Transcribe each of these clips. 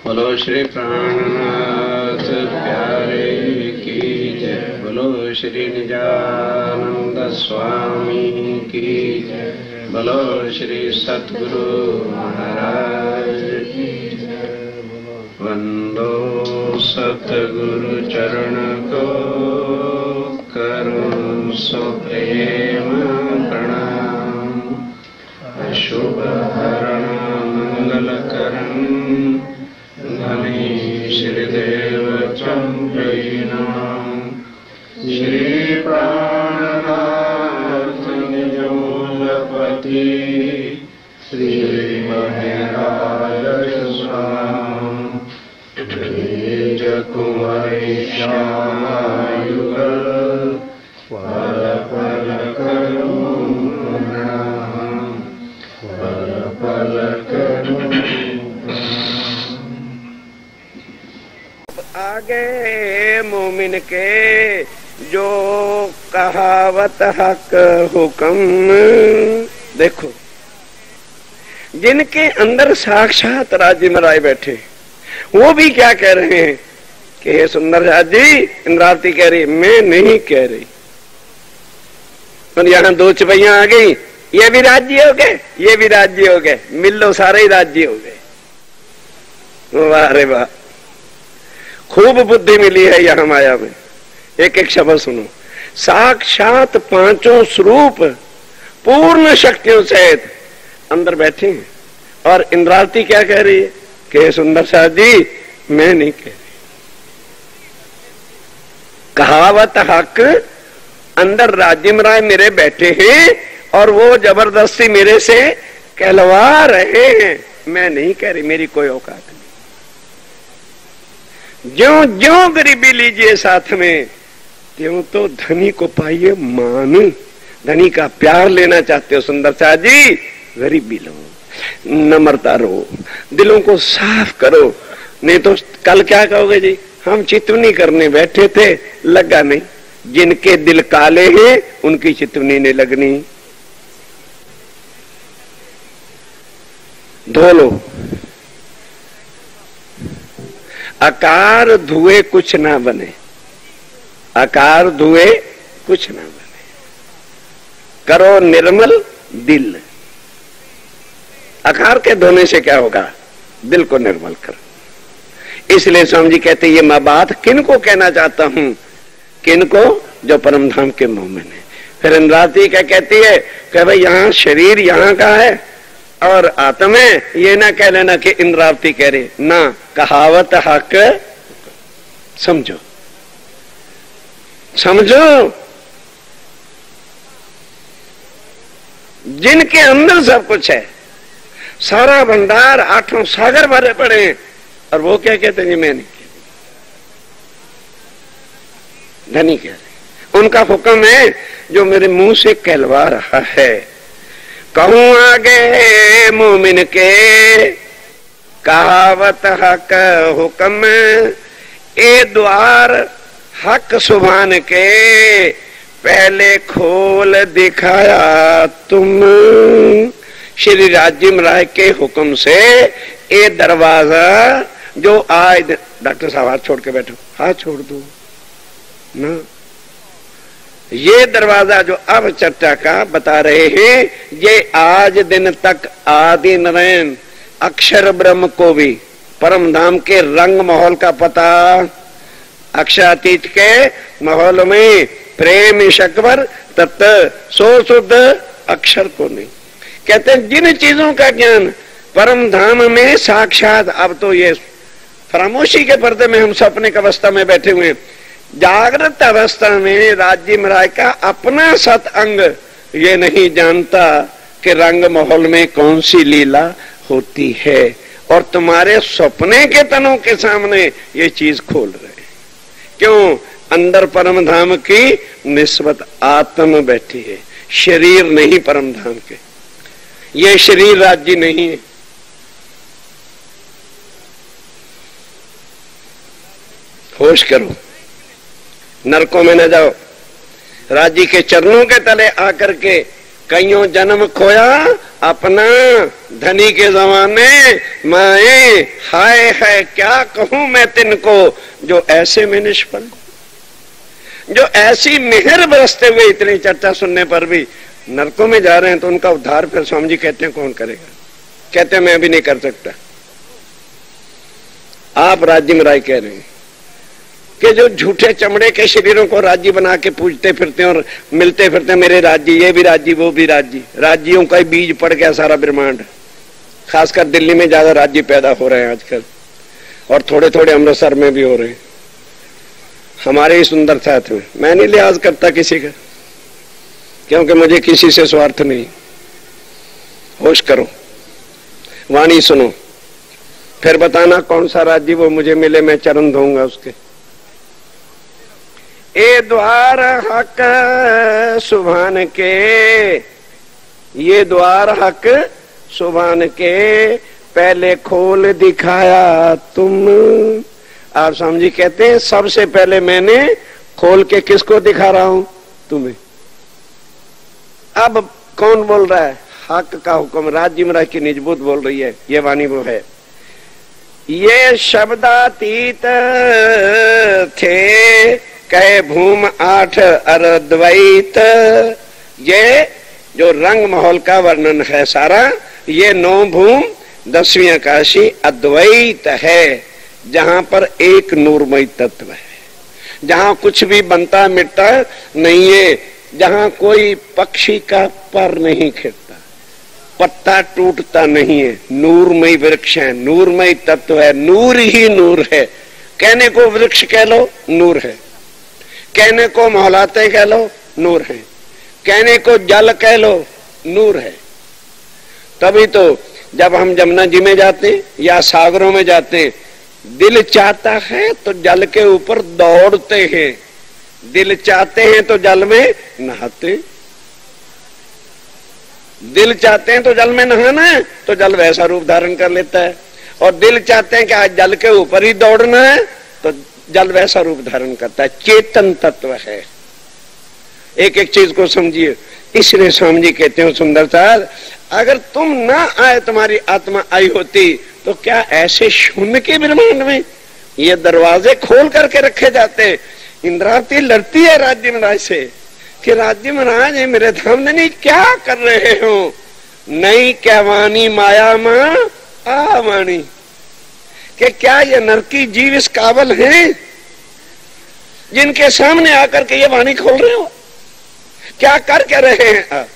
बोलो श्री प्राणनाथ प्यारे की जय। बोलो श्री निजानंद स्वामी की जय। बोलो श्री सतगुरु महाराज की जय। वंदो सतगुरु चरण को करो सो प्रेम प्रणाम। अशुभ हरण मंगल करण श्रीदेव चंद्रनाम। श्री प्राणनाथ निजमूलपति श्री महराज स्वाम। तेज कुंवरी श्यामायुगल पल पल करूं प्रणाम। पल पल करूं आगे मोमिन के जो कहावत हक हुक्म। देखो जिनके अंदर साक्षात राज्य में राय बैठे वो भी क्या कह रहे हैं कि हे सुंदर जी, इंद्रावती कह रही मैं नहीं कह रही। और यहाँ दो चपैया आ गई, ये भी राज्य हो गए, ये भी राज्य हो गए, मिल लो सारे ही राज्य हो गए। वाह रे वाह, खूब बुद्धि मिली है यहाँ माया में। एक एक शब्द सुनो। साक्षात पांचों स्वरूप पूर्ण शक्तियों सहित अंदर बैठे हैं। और इंद्रावती क्या कह रही है कि सुंदर साहब जी मैं नहीं कह रही। कहावत हक अंदर राज्य राय मेरे बैठे हैं और वो जबरदस्ती मेरे से कहलवा रहे हैं। मैं नहीं कह रही, मेरी कोई औकात नहीं। ज्यों ज्यों गरीबी लीजिए साथ में, त्यों तो धनी को पाइए मान। धनी का प्यार लेना चाहते हो सुंदर साहब जी, गरीबी लो, नम्रता रो, दिलों को साफ करो। नहीं तो कल क्या कहोगे जी, हम चितवनी करने बैठे थे लगा नहीं। जिनके दिल काले हैं उनकी चितवनी नहीं लगनी। धो लो। आकार धुए कुछ ना बने, आकार धुए कुछ ना बने। करो निर्मल दिल। आकार के धोने से क्या होगा, दिल को निर्मल करो। इसलिए स्वामी जी कहते ये मैं बात किनको कहना चाहता हूं, किनको, जो परम धाम के मोमिन है। फिर इंद्रावती क्या कहती है कि भाई यहाँ शरीर यहाँ का है और आत्मा है, ये ना कह लेना कि इंद्रावती कह रही ना, कहावत हक समझो, समझो। जिनके अंदर सब कुछ है, सारा भंडार, आठों सागर भरे पड़े हैं, और वो क्या कहते हैं मैं नहीं, धनी कह रहे, उनका हुक्म है जो मेरे मुंह से कहलवा रहा है। कहूं आगे मोमिन के कहावत हक हुक्म, ए द्वार हक सुभान के पहले खोल दिखाया तुम। श्री राज्यम राय के हुक्म से ये दरवाजा जो आज, डॉक्टर साहब हाथ छोड़ के बैठो, हाथ छोड़ दो ना, ये दरवाजा जो अब चर्चा का बता रहे हैं, ये आज दिन तक आदि नारायण अक्षर ब्रह्म को भी परम धाम के रंग माहौल का पता, अक्षरातीत के माहौल में प्रेम ईश्वर तत्व सो शुद्ध अक्षर को नहीं। कहते हैं जिन चीजों का ज्ञान परम धाम में साक्षात, अब तो ये खामोशी के पर्दे में हम सपने की अवस्था में बैठे हुए हैं, जागृत अवस्था में राज्य महाराज का अपना सत अंग ये नहीं जानता कि रंग माहौल में कौन सी लीला होती है, और तुम्हारे सपने के तनों के सामने ये चीज खोल रहे हैं। क्यों? अंदर परम धाम की निस्बत आत्मा बैठी है, शरीर नहीं परम धाम के, ये शरीर राज्य नहीं है। होश करो, नरकों में न जाओ, राज्य के चरणों के तले आकर के कईयों जन्म खोया अपना, धनी के जमाने माए हाय है क्या कहूं मैं तिनको, जो ऐसे में निष्फल, जो ऐसी मेहर बरसते हुए इतनी चर्चा सुनने पर भी नरकों में जा रहे हैं, तो उनका उद्धार फिर स्वामी जी कहते हैं कौन करेगा? कहते हैं मैं भी नहीं कर सकता। आप राज्य में राय कह रहे हैं कि जो झूठे चमड़े के शरीरों को राज्य बना के पूजते फिरते हैं और मिलते फिरते हैं, मेरे राज्य, ये भी राज्य वो भी राज्य, राज्यों का ही बीज पड़ गया सारा ब्रह्मांड। खासकर दिल्ली में ज्यादा राज्य पैदा हो रहे हैं आजकल, और थोड़े थोड़े अमृतसर में भी हो रहे हैं, हमारे ही सुंदर साथ में। मैं नहीं लिहाज करता किसी का, क्योंकि मुझे किसी से स्वार्थ नहीं। होश करो, वाणी सुनो, फिर बताना कौन सा राज्य वो मुझे मिले, मैं चरण दूंगा उसके। ए द्वार हक सुभान के, ये द्वार हक सुभान के पहले खोल दिखाया तुम। आप समझी कहते हैं सबसे पहले मैंने खोल के किसको दिखा रहा हूं? तुम्हें। अब कौन बोल रहा है? हक का हुक्म, राज्य महाराज की निजबूत बोल रही है, ये वाणी वो है। ये शब्दातीत थे कहे भूम आठ अद्वैत, ये जो रंग माहौल का वर्णन है सारा, ये 9 भूम 10वीं आकाशी अद्वैत है, जहां पर एक नूरमय तत्व है, जहां कुछ भी बनता मिटता नहीं है, जहां कोई पक्षी का पर नहीं खिलता, पत्ता टूटता नहीं है, नूरमय वृक्ष है, नूरमय तत्व है, नूर ही नूर है। कहने को वृक्ष कह लो, नूर है, कहने को महलाते कह लो, नूर है, कहने को जल कह लो, नूर है। तभी तो जब हम जमुना जी में जाते या सागरों में जाते, दिल चाहता है तो जल के ऊपर दौड़ते हैं, दिल चाहते हैं तो जल में नहाते, दिल चाहते हैं तो जल में नहाना है तो जल वैसा रूप धारण कर लेता है, और दिल चाहते हैं कि आज जल के ऊपर ही दौड़ना है तो जल वैसा रूप धारण करता है। चेतन तत्व है, एक एक चीज को समझिए। इसलिए स्वामी जी कहते हो सुंदरता, अगर तुम ना आए, तुम्हारी आत्मा आई होती, तो क्या ऐसे शून्य के ब्रह्मांड में ये दरवाजे खोल करके रखे जाते? इंद्रावती लड़ती है राज्य महाराज से कि राज्य महाराज मेरे धाम नहीं क्या कर रहे हो? नहीं क्या वाणी माया मां आवाणी, कि क्या ये नरकी जीव इस काबल हैं जिनके सामने आकर के ये वाणी खोल रहे हो? क्या कर के रहे हैं आप?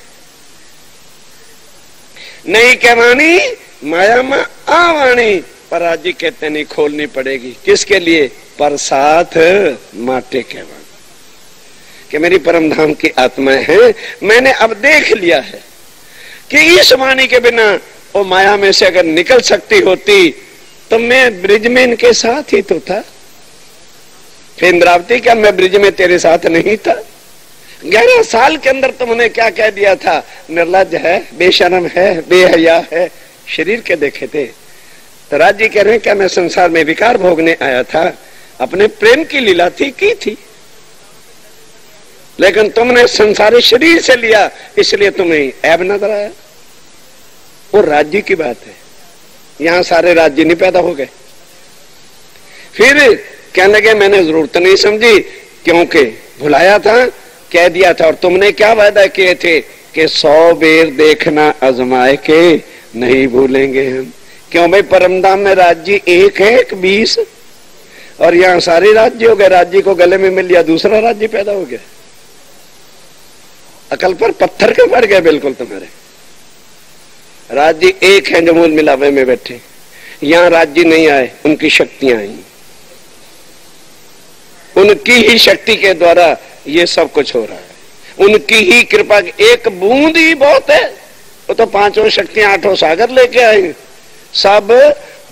नहीं क्या वाणी माया में आवाणी, पर आज जी कहते नहीं खोलनी पड़ेगी। किसके लिए? पर साथ माटे के वाणी कि मेरी परम धाम की आत्माएं हैं। मैंने अब देख लिया है कि इस वाणी के बिना वो माया में से अगर निकल सकती होती तो मैं ब्रिज में इनके साथ ही तो था। फिर इंद्रावती, क्या मैं ब्रिज में तेरे साथ नहीं था? 11 साल के अंदर तुमने क्या कह दिया था? निर्लज्ज है, बेशरम है, बेहया है, शरीर के देखे थे। तो राज जी कह रहे हैं क्या मैं संसार में विकार भोगने आया था? अपने प्रेम की लीला थी, की थी, लेकिन तुमने संसारी शरीर से लिया, इसलिए तुम्हें ऐब नजर आया। वो राज्य की बात है, यहां सारे राज्य नहीं पैदा हो गए। फिर कहने लगे मैंने जरूरत नहीं समझी क्योंकि भुलाया था, कह दिया था। और तुमने क्या वादा किए थे कि 100 बेर देखना आजमाए के नहीं भूलेंगे हम। क्यों भाई? परमधाम में राज्य एक है, एक 20, और यहां सारे राज्य हो गए। राज्य को गले में मिल लिया, दूसरा राज्य पैदा हो गया। अकल पर पत्थर के पड़ गए बिल्कुल तुम्हारे। राज्य एक है जो मूल मिलावे में बैठे, यहां राज्य नहीं आए, उनकी शक्तियां आई। उनकी ही शक्ति के द्वारा ये सब कुछ हो रहा है, उनकी ही कृपा। एक बूंद ही बहुत है, वो तो 5 शक्तियां 8 सागर लेके आए, सब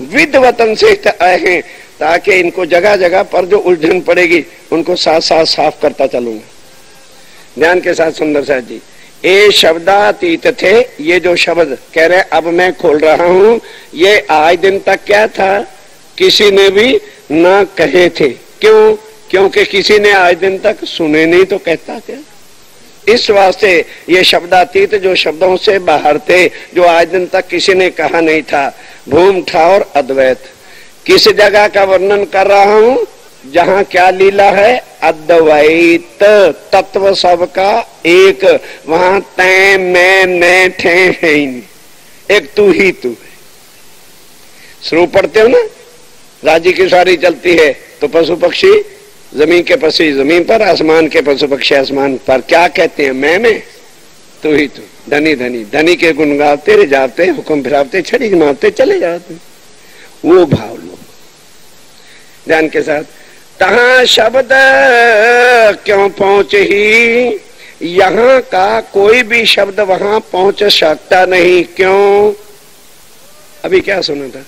विद्वतन से आए हैं, ताकि इनको जगह जगह पर जो उलझन पड़ेगी उनको साथ साथ साफ करता चलूंगा। ध्यान के साथ सुंदर साथ जी, ये शब्दातीत थे। ये जो शब्द कह रहे अब मैं खोल रहा हूं, ये आज दिन तक क्या था? किसी ने भी ना कहे थे। क्यों? क्योंकि किसी ने आज दिन तक सुने नहीं, तो कहता क्या? इस वास्ते ये शब्दातीत जो शब्दों से बाहर थे, जो आज दिन तक किसी ने कहा नहीं था। भूम ठावर अद्वैत, किस जगह का वर्णन कर रहा हूं? जहां क्या लीला है? अद्वैत तत्व सबका एक। वहां तय मैं ठे है ही नहीं, एक तू ही तू है। स्वरूप पढ़ते हो ना, राज्य की सारी चलती है तो पशु पक्षी जमीन के पक्षी जमीन पर, आसमान के पशु पक्षी आसमान पर। क्या कहते हैं? मैं तू ही तू। धनी धनी धनी के गुण गाते रिझाते, हुक्म फिरावते, छड़ी मारते चले जाते। वो भाव लो ध्यान के साथ। तहां शब्द क्यों पहुंचे ही? यहां का कोई भी शब्द वहां पहुंच सकता नहीं। क्यों? अभी क्या सुना था?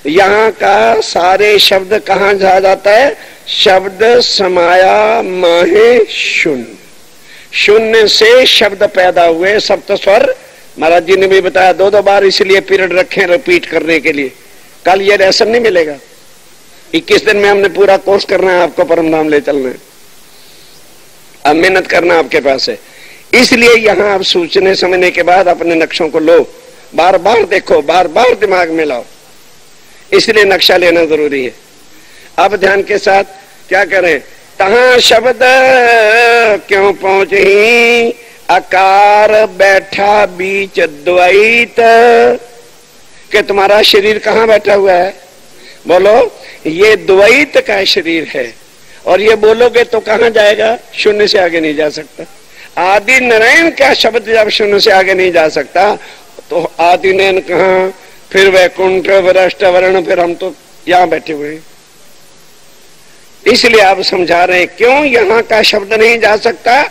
यहां का सारे शब्द कहां जा जाता है? शब्द समाया माहे शून्य, शून्य से शब्द पैदा हुए। सप्त स्वर महाराज जी ने भी बताया 2-2 बार, इसलिए पीरियड रखे रिपीट करने के लिए। कल ये लेसन नहीं मिलेगा, 21 दिन में हमने पूरा कोर्स करना है, आपको परम धाम ले चलना है। अब मेहनत करना आपके पास है। इसलिए यहां आप सोचने समझने के बाद अपने नक्शों को लो, बार बार देखो, बार बार दिमाग में लाओ, इसलिए नक्शा लेना जरूरी है। अब ध्यान के साथ क्या करें? तहां शब्द क्यों पहुंचे? आकार बैठा बीच द्वैत। कि तुम्हारा शरीर कहां बैठा हुआ है? बोलो, ये द्वैत का शरीर है। और ये बोलोगे तो कहां जाएगा? शून्य से आगे नहीं जा सकता। आदि नारायण का शब्द जब शून्य से आगे नहीं जा सकता तो आदि नयन कहां? फिर वैकुंठ, वृष्ट, वर्ण, फिर हम तो यहां बैठे हुए हैं। इसलिए आप समझा रहे हैं क्यों यहां का शब्द नहीं जा सकता?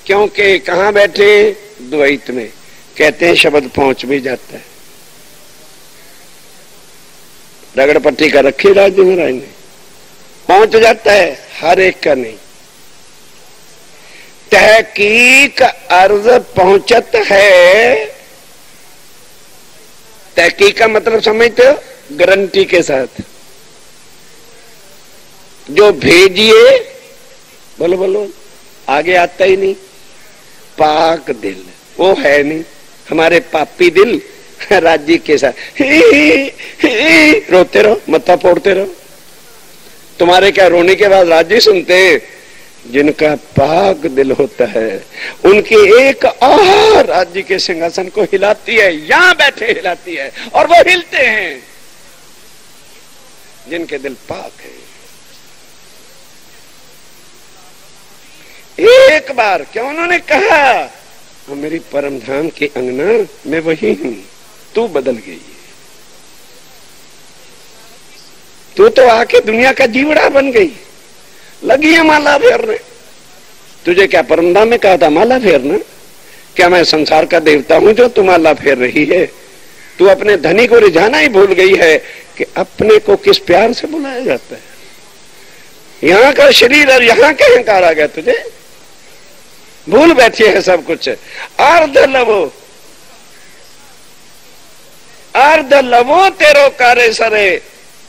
क्योंकि कहां बैठे? द्वैत में। कहते हैं शब्द पहुंच भी जाता है। रगड़ पट्टी का रखी राज्य महाराज ने, पहुंच जाता है, हर एक का नहीं। तहकीक अर्ज पहुंचत है। तहकीक का मतलब समझते हो? गारंटी के साथ। जो भेजिए, बोलो बोलो, आगे आता ही नहीं। पाक दिल वो है नहीं, हमारे पापी दिल राज्य के साथ रोते रहो, मत्था फोड़ते रहो। तुम्हारे क्या रोने के बाद राज्य सुनते हैं? जिनका पाक दिल होता है उनकी एक आह राज्य के सिंहासन को हिलाती है, यहां बैठे हिलाती है, और वो हिलते हैं। जिनके दिल पाक है। एक बार क्यों उन्होंने कहा, मेरी परम धाम के अंगना मैं वही हूं, तू बदल गई है, तू तो आके दुनिया का जीवड़ा बन गई, लगी है माला फेरने। तुझे क्या परमधाम में कहा था माला फेरना? क्या मैं संसार का देवता हूं जो तू माला फेर रही है? तू अपने धनी को रिझाना ही भूल गई है कि अपने को किस प्यार से बुलाया जाता है। यहाँ का शरीर और यहाँ का अहंकार आ गया, तुझे भूल बैठी है सब कुछ। अर्ध लवो तेरो कार्य सरे,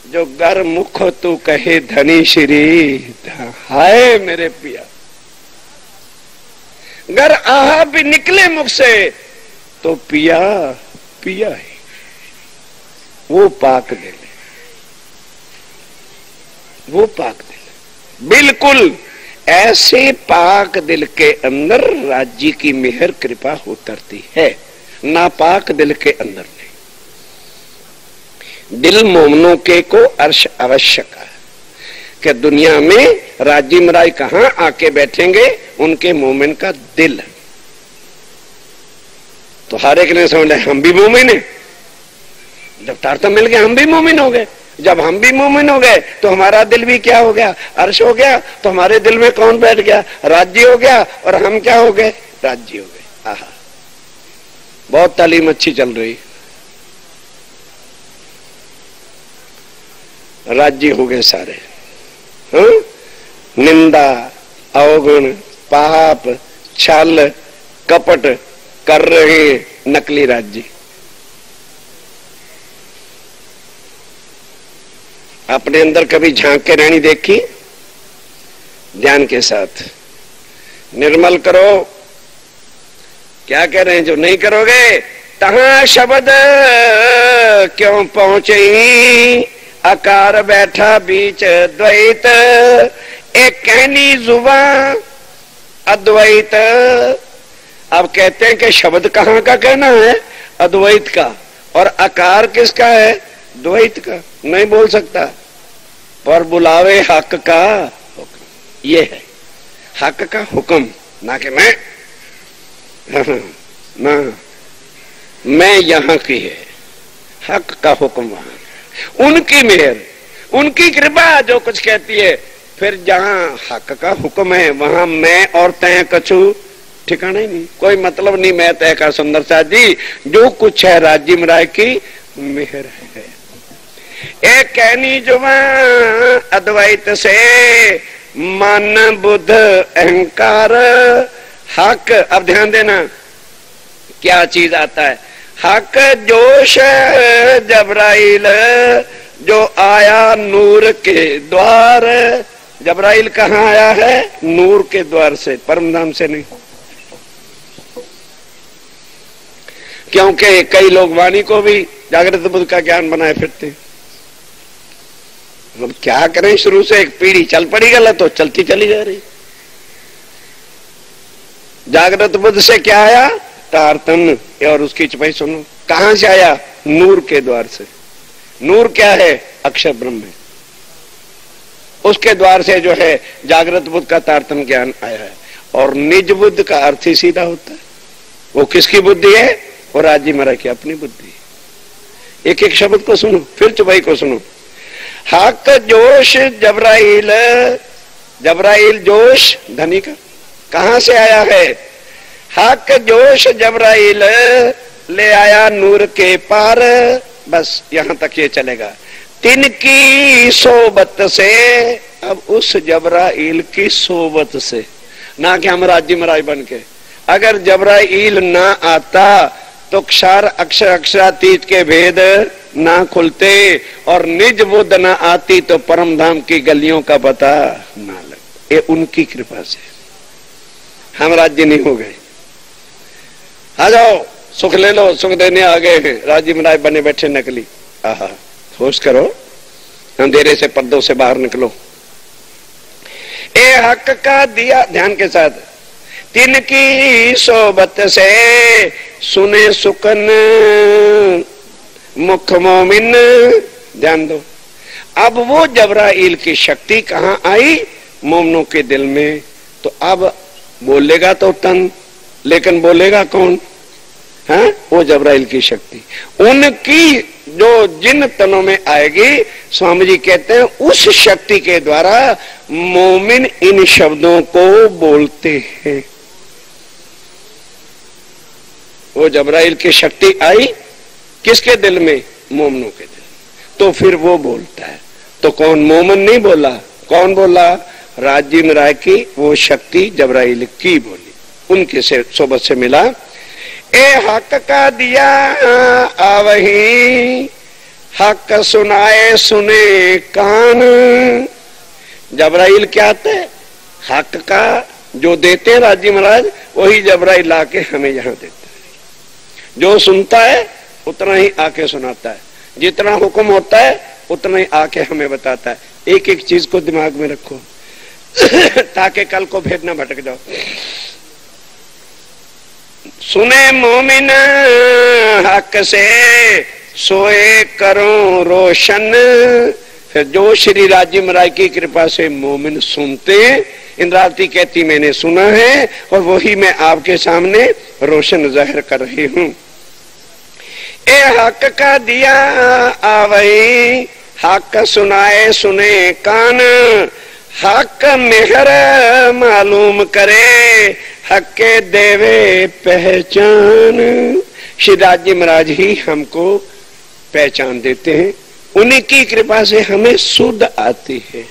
जो गर मुख तू कहे धनी श्री। हाय मेरे पिया, गर आहा भी निकले मुख से तो पिया पिया है, वो पाक दिल, वो पाक दिल। बिल्कुल ऐसे पाक दिल के अंदर राज्य की मेहर कृपा उतरती है, नापाक दिल के अंदर नहीं। दिल मोमनों के को अर्श आवश्यक है कि दुनिया में राज्य मराई कहां आके बैठेंगे, उनके मोमिन का दिल। तो हर एक ने समझा हम भी मोमिन है, जब तारतम्य मिल गया हम भी मोमिन हो गए। जब हम भी मोमिन हो गए तो हमारा दिल भी क्या हो गया, अर्श हो गया। तो हमारे दिल में कौन बैठ गया, राज्य हो गया, और हम क्या हो गए, राज्य हो गए। आहा, बहुत तालीम अच्छी चल रही, राज्य हो गए सारे। निंदा, अवगुण, पाप, छल, कपट कर रहे नकली राज्य। अपने अंदर कभी झांक के रानी देखी? ध्यान के साथ निर्मल करो। क्या कह रहे हैं? जो नहीं करोगे तहां शब्द क्यों पहुंचे, आकार बैठा बीच द्वैत, एक कहनी जुबान अद्वैत। अब कहते हैं कि शब्द कहां का कहना है, अद्वैत का, और आकार किसका है, द्वैत का। नहीं बोल सकता, पर बुलावे हक का हुक्म। ये है हक का हुक्म, ना कि मैं यहां की है, हक का हुक्म वहां। उनकी मेहर, उनकी कृपा जो कुछ कहती है। फिर जहां हक का हुक्म है वहां मैं और तय कछु ठिकाना ही नहीं, कोई मतलब नहीं। मैं तय का सुंदर सा जी, जो कुछ है राज्य मराय की मेहर है। एक कहनी जुबां अद्वैत से, मन बुद्ध अहंकार हक। अब ध्यान देना क्या चीज आता है। हक जोश जबराइल जो आया नूर के द्वार। जबराइल कहाँ आया है, नूर के द्वार से, परमधाम से नहीं। क्योंकि कई लोग वाणी को भी जागृत बुद्ध का ज्ञान बनाए फिरते। अब क्या करें, शुरू से एक पीढ़ी चल पड़ी गलत, तो चलती चली जा रही। जागृत बुद्ध से क्या आया, तारतम्य, और उसकी चपाई सुनो। कहां से आया, नूर के द्वार से। नूर क्या है, अक्षर ब्रह्म है। उसके द्वार से जो है जागृत बुद्ध का तारतम्य ज्ञान आया है। और निज बुद्ध का अर्थ ही सीधा होता है। वो किसकी बुद्धि है, वो राज्य मरा की अपनी बुद्धि। एक एक शब्द को सुनो, फिर चुपाई को सुनो। हक जोश जबराइल, जबराइल जोश धनी का कहां से आया है। हक जोश जबराइल ले आया नूर के पार। बस यहां तक ये चलेगा। तिनकी सोबत से, अब उस जबराइल की सोबत से, ना कि हम राज्य मराई बन के। अगर जबराइल ना आता तो क्षर अक्षर अक्षरातीत के भेद ना खुलते, और निज बुद्ध ना आती तो परम धाम की गलियों का पता ना लग। ये उनकी कृपा से हम राज्य नहीं हो गए। आ जाओ सुख ले लो, सुख देने आ गए हैं, राज्य मराय बने बैठे नकली। आहा, होश करो, अंधेरे से पर्दों से बाहर निकलो। ए हक का दिया, ध्यान के साथ। तिनकी सोबत से सुने सुकन मुख मोमिन, ध्यान दो। अब वो जबराइल की शक्ति कहां आई? मोमनों के दिल में। तो अब बोलेगा तो तन, लेकिन बोलेगा कौन? है वो जबराइल की शक्ति। उनकी जो जिन तनों में आएगी, स्वामी जी कहते हैं उस शक्ति के द्वारा मोमिन इन शब्दों को बोलते हैं। वो जबराइल की शक्ति आई किसके दिल में? मोमिनों के दिल। तो फिर वो बोलता है। तो कौन? मोमिन नहीं बोला। कौन बोला? राजिम राय की वो शक्ति जबराइल की बोली, उनके से सोबत से मिला। ए हक का दिया आवही, हक सुनाए सुने कान। जबराइल क्या आते? हक का जो देते हैं राजी महाराज, वही जबराइल लाके हमें यहाँ देता है। जो सुनता है उतना ही आके सुनाता है, जितना हुक्म होता है उतना ही आके हमें बताता है। एक एक चीज को दिमाग में रखो ताकि कल को भेद ना भटक जाओ। सुने मोमिन हक से सोए करो रोशन। फिर जो श्री राजिम राय की कृपा से मोमिन सुनते, इंद्रावती कहती मैंने सुना है और वही मैं आपके सामने रोशन जाहिर कर रही हूं। ए हक का दिया आवई, हक सुनाए सुने कान। हक मेहर मालूम करे, हक के देवे पहचान। श्री राजी महाराज ही हमको पहचान देते हैं, उन्हीं की कृपा से हमें शुद्ध आती है।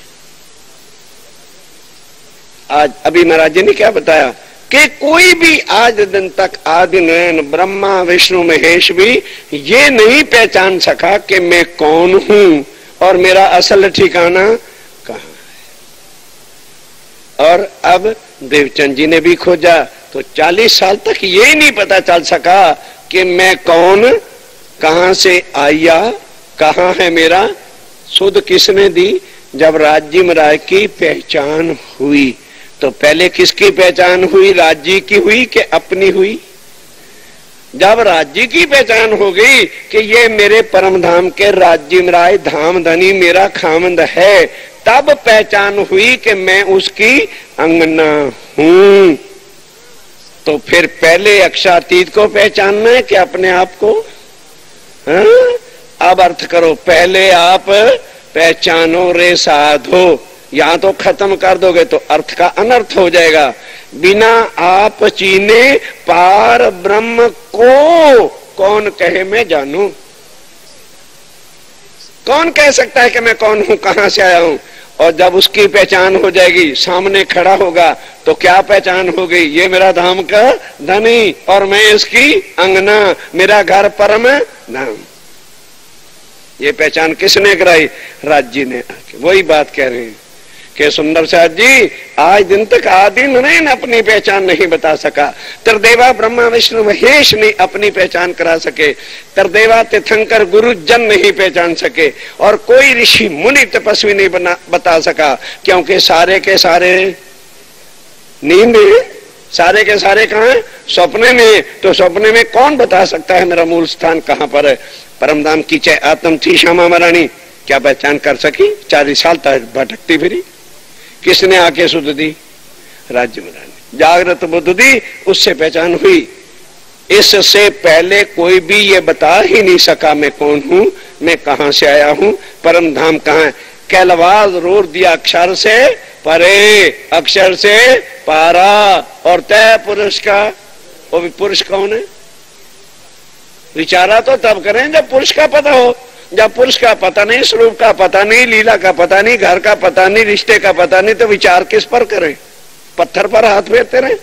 आज अभी महाराज जी ने क्या बताया कि कोई भी आज दिन तक आदि नयन ब्रह्मा विष्णु महेश भी ये नहीं पहचान सका कि मैं कौन हूं और मेरा असल ठिकाना कहां है। और अब देवचंद जी ने भी खोजा तो 40 साल तक ये नहीं पता चल सका कि मैं कौन, कहां से आया, कहां है मेरा। शुद्ध किसने दी? जब राजिम राय की पहचान हुई। तो पहले किसकी पहचान हुई? राज्य की हुई कि अपनी हुई? जब राज्य की पहचान हो गई कि ये मेरे परम धाम के राजिम राय धाम धनी मेरा खामंद है, तब पहचान हुई कि मैं उसकी अंगना हूं। तो फिर पहले अक्षातीत को पहचानना है कि अपने आप को? अब अर्थ करो, पहले आप पहचानो रे साधो। यहां तो खत्म कर दोगे तो अर्थ का अनर्थ हो जाएगा। बिना आप चीने पार ब्रह्म को कौन कहे मैं जानू? कौन कह सकता है कि मैं कौन हूं, कहां से आया हूं? और जब उसकी पहचान हो जाएगी, सामने खड़ा होगा, तो क्या पहचान हो गई? ये मेरा धाम का धनी और मैं इसकी अंगना, मेरा घर परम धाम। ये पहचान किसने कराई? राज्य ने आके। वही बात कह रहे हैं कि सुंदर साहब जी आज दिन तक आदि नयन अपनी पहचान नहीं बता सका, त्रिदेवा ब्रह्मा विष्णु महेश नहीं अपनी पहचान करा सके, त्रिदेवा तीर्थंकर गुरु जन नहीं पहचान सके, और कोई ऋषि मुनि तपस्वी नहीं बता सका, क्योंकि सारे के सारे नींद है, सारे के सारे कहाँ है? सपने में। तो सपने में कौन बता सकता है मेरा मूल स्थान कहाँ पर है? परमधाम की चाहे आत्म थी श्यामा महारानी, क्या पहचान कर सकी? 40 साल तक भटकती फिरी। किसने आके सुध दी? राज्य महारानी। जागृत बुद्ध दी, उससे पहचान हुई। इससे पहले कोई भी ये बता ही नहीं सका मैं कौन हूं, मैं कहां से आया हूं, परम धाम कहां है। कैलवाज रोर दिया अक्षर से परे, अक्षर से पारा, और तय पुरुष का। वो भी पुरुष कौन है? विचारा तो तब करें जब पुरुष का पता हो। जब पुरुष का पता नहीं, स्वरूप का पता नहीं, लीला का पता नहीं, घर का पता नहीं, रिश्ते का पता नहीं, तो विचार किस पर करें? पत्थर पर हाथ फेरते रहे।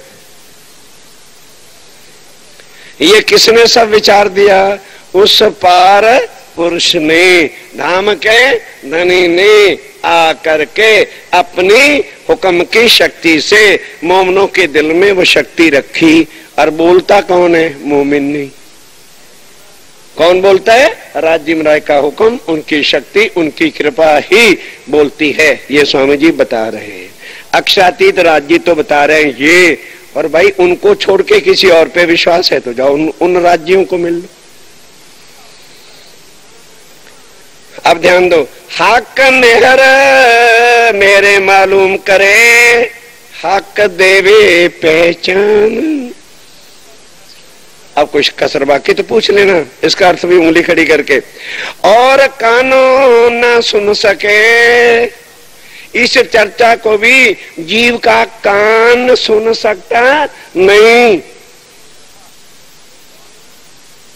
ये किसने सब विचार दिया? उस पार पुरुष ने, धाम के धनी ने आकर के अपनी हुक्म की शक्ति से मोमिनों के दिल में वो शक्ति रखी। और बोलता कौन है? मोमिन नहीं। कौन बोलता है? राजिम राय का हुक्म, उनकी शक्ति, उनकी कृपा ही बोलती है। ये स्वामी जी बता रहे हैं। अक्षातीत राज्य तो बता रहे हैं ये, और भाई उनको छोड़ के किसी और पे विश्वास है तो जाओ उन राज्यों को मिल लो। अब ध्यान दो, हक मेहर मेरे मालूम करे, हक देवे पहचान। अब कुछ कसर बाकी तो पूछ लेना, इसका अर्थ भी उंगली खड़ी करके। और कानों न सुन सके, इस चर्चा को भी जीव का कान सुन सकता नहीं,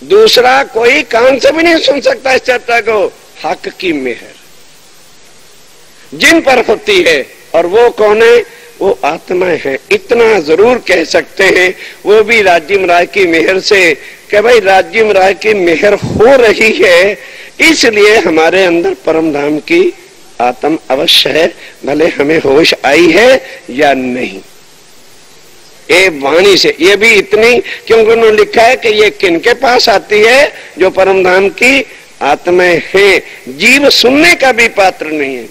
दूसरा कोई कान से भी नहीं सुन सकता इस चर्चा को। हक की मेहर जिन पर होती है, और वो कौन है? वो आत्मा है। इतना जरूर कह सकते हैं, वो भी राज्य राय की मेहर से, कि भाई राज्य राय की मेहर हो रही है, इसलिए हमारे अंदर परम धाम की आत्म अवश्य है, भले हमें होश आई है या नहीं। ये वाणी से, ये भी इतनी, क्योंकि उन्होंने लिखा है कि ये किनके पास आती है? जो परम धाम की आत्मा है। जीव सुनने का भी पात्र नहीं है।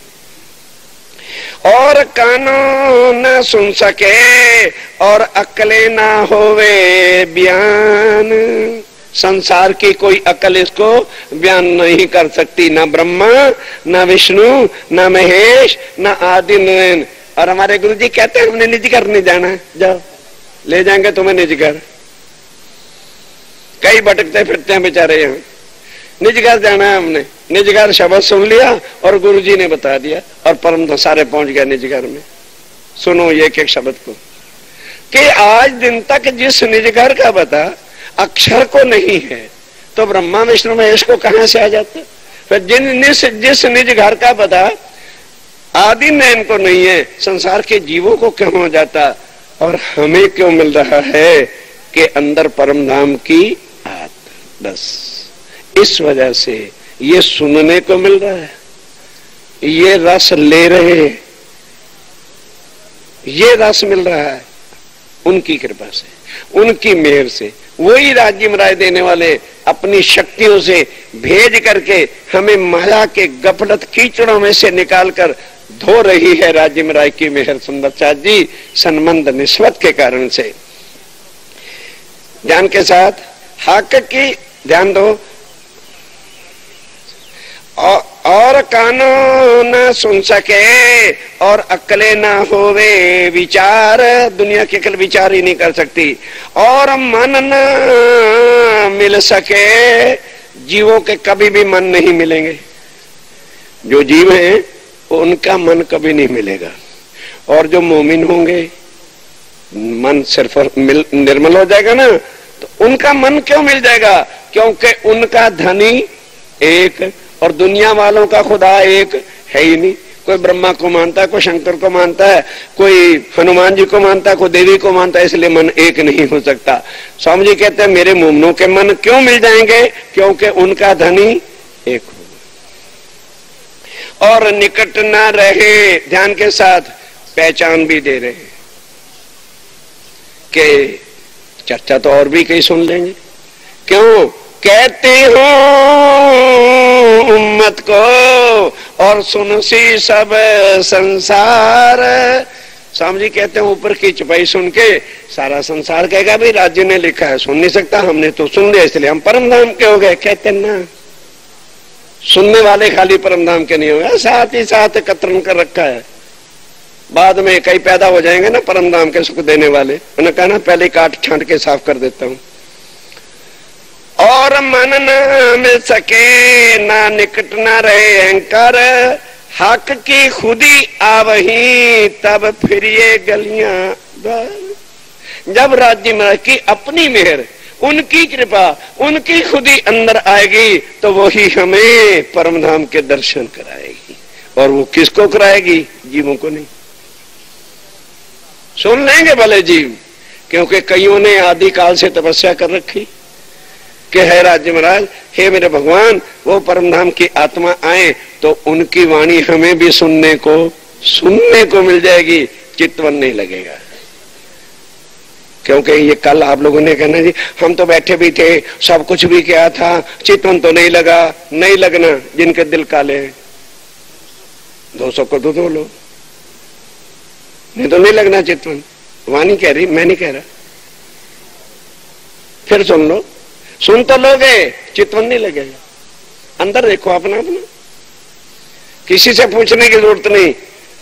और कानों न सुन सके, और अकले ना होवे बयान। संसार की कोई अकल इसको बयान नहीं कर सकती, ना ब्रह्मा, ना विष्णु, ना महेश, ना आदि नयन। और हमारे गुरु जी कहते हैं हमने निज घर नहीं जाना, जाओ ले जाएंगे तुम्हें निज घर। कई भटकते फिरते हैं बेचारे, यहाँ निज घर जाना है हमने। निज घर शब्द सुन लिया और गुरु जी ने बता दिया, और परम सारे पहुंच गए निज घर में। सुनो ये एक शब्द को, कि आज दिन तक जिस निज घर का बता अक्षर को नहीं है, तो ब्रह्मा विष्णु महेश को कहां से आ जाता? फिर जिस निज घर का पता आदि नयन को नहीं है, संसार के जीवों को क्यों हो जाता? और हमें क्यों मिल रहा है कि अंदर परम धाम की आत्मा। बस इस वजह से ये सुनने को मिल रहा है, ये रस ले रहे हैं, ये रस मिल रहा है उनकी कृपा से, उनकी मेहर से। वही राज्य राय देने वाले अपनी शक्तियों से भेज करके हमें माया के गफलत कीचड़ों में से निकालकर धो रही है राज्य राय की मेहर। सुंदर चाँद जी संबंध निस्बत के कारण से। ध्यान के साथ हक की ध्यान दो। और कानों न सुन सके, और अकले ना होवे विचार। दुनिया की अकल विचार ही नहीं कर सकती। और मन न मिल सके, जीवों के कभी भी मन नहीं मिलेंगे। जो जीव हैं उनका मन कभी नहीं मिलेगा। और जो मोमिन होंगे, मन सिर्फ निर्मल हो जाएगा ना, तो उनका मन क्यों मिल जाएगा? क्योंकि उनका धनी एक, और दुनिया वालों का खुदा एक है ही नहीं। कोई ब्रह्मा को मानता है, कोई शंकर को मानता है, कोई हनुमान जी को मानता है, कोई देवी को मानता है, इसलिए मन एक नहीं हो सकता। स्वामी जी कहते हैं मेरे मोमनों के मन क्यों मिल जाएंगे? क्योंकि उनका धनी एक हो। और निकट ना रहे, ध्यान के साथ पहचान भी दे रहे हैं कि चर्चा तो और भी कहीं सुन लेंगे। क्यों कहते हो उम्मत को, और सुन सी सब संसार। स्वामी जी कहते हैं ऊपर की चुपाई सुन के सारा संसार कहेगा भाई राज्य ने लिखा है, सुन नहीं सकता, हमने तो सुन लिया इसलिए हम परम धाम के हो गए। कहते ना, सुनने वाले खाली परम धाम के नहीं हो गए, साथ ही साथ कतरन कर रखा है। बाद में कई पैदा हो जाएंगे ना परम धाम के सुख देने वाले। उन्होंने कहा ना पहले काट छांट के साफ कर देता हूं। और मन न मिल सके, ना निकट ना रहे अहंकार। हक की खुदी आवही, तब फिर ये गलियां। जब राज्य में की अपनी मेहर, उनकी कृपा, उनकी खुदी अंदर आएगी, तो वही हमें परम धाम के दर्शन कराएगी। और वो किसको कराएगी? जीवों को नहीं। सुन लेंगे भले जीव, क्योंकि कईयों ने आदि काल से तपस्या कर रखी कि हे राज्य महाराज, हे मेरे भगवान, वो परम धाम की आत्मा आए तो उनकी वाणी हमें भी सुनने को मिल जाएगी, चितवन नहीं लगेगा। क्योंकि ये कल आप लोगों ने कहना जी हम तो बैठे भी थे, सब कुछ भी किया था, चितवन तो नहीं लगा। नहीं लगना, जिनके दिल काले हैं 200 को तो धो लो, नहीं तो नहीं लगना चितवन। वाणी कह रही, मैं नहीं कह रहा। फिर सुन लो, सुन तो लोगे, चितवन नहीं लगेगा। अंदर देखो अपना अपना, किसी से पूछने की जरूरत नहीं।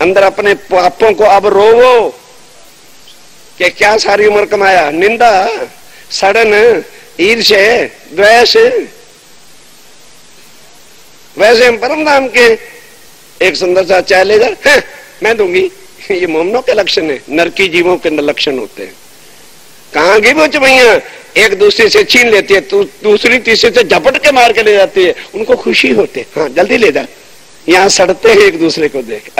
अंदर अपने पापों को अब रोवो कि क्या सारी उम्र कमाया, निंदा, सड़न, ईर्ष्या, द्वेष। वैसे हम परम धाम के एक सुंदर सा चाय ले जा, मैं दूंगी, ये मोमनों के लक्षण है, नरकी जीवों के लक्षण होते हैं। कहां गई वो चमैया, एक दूसरे से छीन लेती है, दूसरी तीसरे से झपट के मार के ले जाती है, उनको खुशी होती है, हाँ जल्दी ले जा। यहाँ सड़ते हैं एक दूसरे को देख,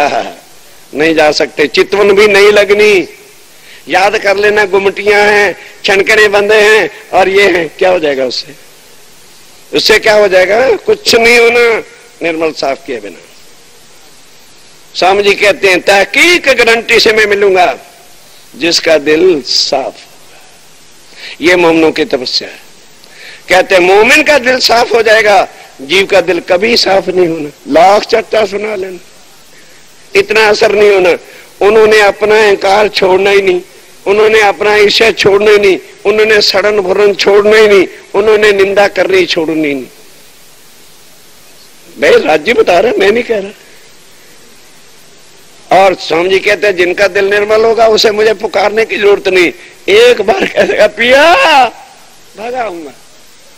नहीं जा सकते, चितवन भी नहीं लगनी। याद कर लेना, गुमटियां हैं, छनकने बंधे हैं और ये हैं, क्या हो जाएगा उससे? उससे क्या हो जाएगा? कुछ नहीं होना निर्मल साफ किए बिना। स्वामी जी कहते हैं तहकीक गारंटी से मैं मिलूंगा जिसका दिल साफ। ये मोमिनों की तपस्या है। कहते हैं मोमिन का दिल साफ हो जाएगा, जीव का दिल कभी साफ नहीं होना। लाख चर्चा सुना लेना, इतना असर नहीं होना। उन्होंने अपना अहंकार छोड़ना ही नहीं, उन्होंने अपना ईर्ष्या छोड़ना ही नहीं, उन्होंने सड़न भुरन छोड़ना ही नहीं, उन्होंने निंदा करनी छोड़नी नहीं। भाई राज्य बता रहे, मैं नहीं कह रहा। और स्वामी जी कहते हैं जिनका दिल निर्मल होगा उसे मुझे पुकारने की जरूरत नहीं, एक बार कह देगा पिया भागा आऊंगा,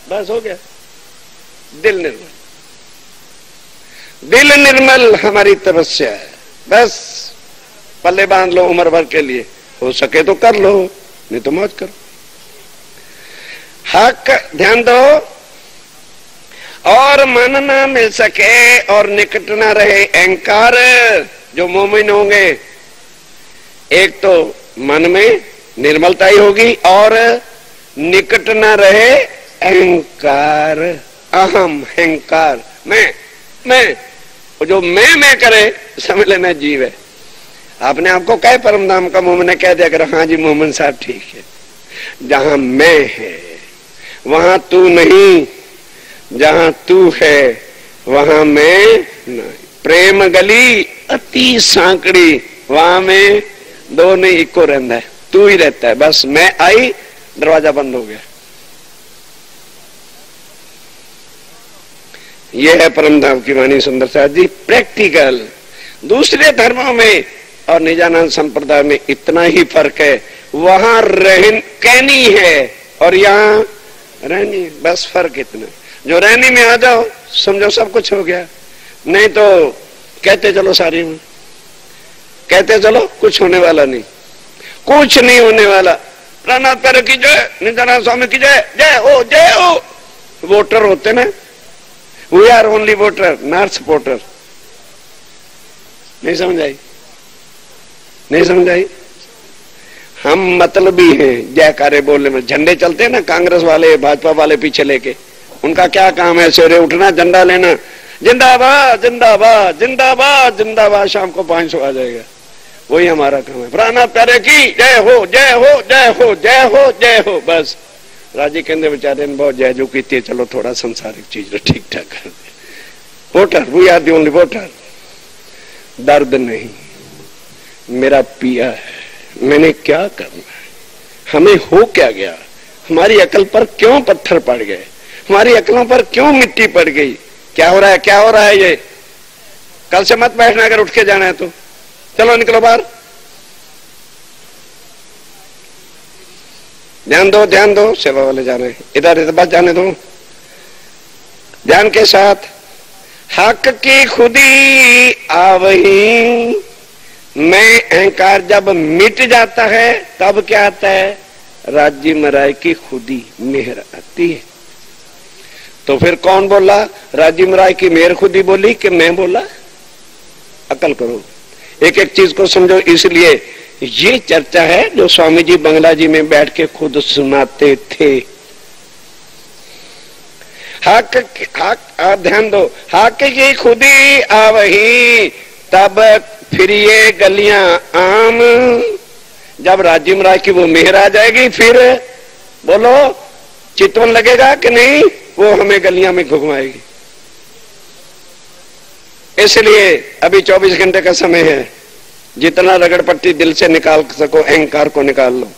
बस हो गया। दिल निर्मल, दिल निर्मल हमारी तपस्या है। बस पल्ले बांध लो उम्र भर के लिए, हो सके तो कर लो, नहीं तो मौज करो। हक ध्यान दो, और मन ना मिल सके और निकट ना रहे अहंकार। जो मोमिन होंगे एक तो मन में निर्मलता ही होगी और निकट ना रहे अहंकार, अहम, अहंकार, मैं जो मैं करे समझ लेना जीव है। आपने आपको कहे परम धाम का मोमिन कह दिया कर, हाँ जी मोमिन साहब ठीक है। जहां मैं है वहां तू नहीं, जहां तू है वहां मैं नहीं। प्रेम गली अति सांकड़ी, वहां में दो नहीं इको रहता है, तू ही रहता है। बस मैं आई, दरवाजा बंद हो गया। यह है परम धाम की वाणी सुंदर साहब जी। प्रैक्टिकल दूसरे धर्मों में और निजानंद संप्रदाय में इतना ही फर्क है, वहां कहनी है और यहाँ रहनी है, बस फर्क इतना। जो रहनी में आ जाओ समझो सब कुछ हो गया, नहीं तो कहते चलो सारी में, कहते चलो कुछ होने वाला नहीं, कुछ नहीं होने वाला। प्राणनाथ पैर की जय, नित्यानंद स्वामी की जय, जय हो जय हो। वोटर होते ना, we are only voter not supporter. नहीं समझ आई? नहीं समझ आई? हम मतलबी हैं जयकारे बोलने में। झंडे चलते हैं ना कांग्रेस वाले भाजपा वाले पीछे लेके, उनका क्या काम है? सवेरे उठना, झंडा लेना, जिंदाबाद जिंदाबाद जिंदाबाद जिंदाबाद, शाम को 500 आ जाएगा। वही हमारा काम है। प्राणनाथ प्यारे की जय हो जय हो जय हो जय हो जय हो। बस राजी कहते बेचारे ने बहुत जय जो की, चलो थोड़ा संसारिक चीज ठीक ठाक कर दे। Voter, we are the only voter. दर्द नहीं, मेरा पिया है, मैंने क्या करना है, हमें हो क्या गया, हमारी अकल पर क्यों पत्थर पड़ गए, हमारी अकलों पर क्यों मिट्टी पड़ गई, क्या हो रहा है, क्या हो रहा है। ये कल से मत बैठना, अगर उठ के जाना है तो चलो निकलो बाहर। ध्यान दो, ध्यान दो, सेवा वाले जाने, इधर इधर बस जाने दो ध्यान के साथ। हक की खुदी आवही, मैं अहंकार जब मिट जाता है तब क्या आता है? राज्य मराय की खुदी मेहर आती है। तो फिर कौन बोला? राज्य मराय की मेहर खुदी बोली कि मैं बोला? अकल करो, एक एक चीज को समझो। इसलिए ये चर्चा है जो स्वामी जी बंगला जी में बैठ के खुद सुनाते थे। हक ध्यान दो, हक की खुदी आवही तब फिर ये गलियां आम। जब राज्य मराय की वो मेहर आ जाएगी फिर बोलो चितवन लगेगा कि नहीं, वो हमें गलियां में घुमाएगी। इसलिए अभी 24 घंटे का समय है, जितना रगड़ पट्टी दिल से निकाल सको अहंकार को निकाल लो।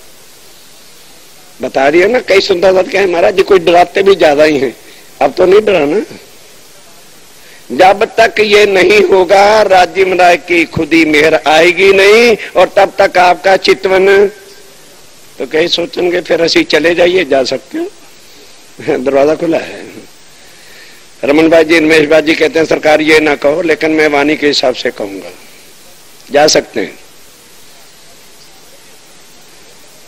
बता रही है ना, कई सुंदर बात क्या है महाराज जी, कोई डराते भी ज्यादा ही हैं। अब तो नहीं डराना, जब तक ये नहीं होगा राज्य महाराज की खुदी मेहर आएगी नहीं, और तब तक आपका चितवन तो कहीं सोचेंगे फिर असी चले जाइए, जा सकते हो, दरवाजा खुला है। रमन भाई जी, रमेश भाई जी कहते हैं सरकार ये ना कहो, लेकिन मैं वाणी के हिसाब से कहूंगा, जा सकते हैं।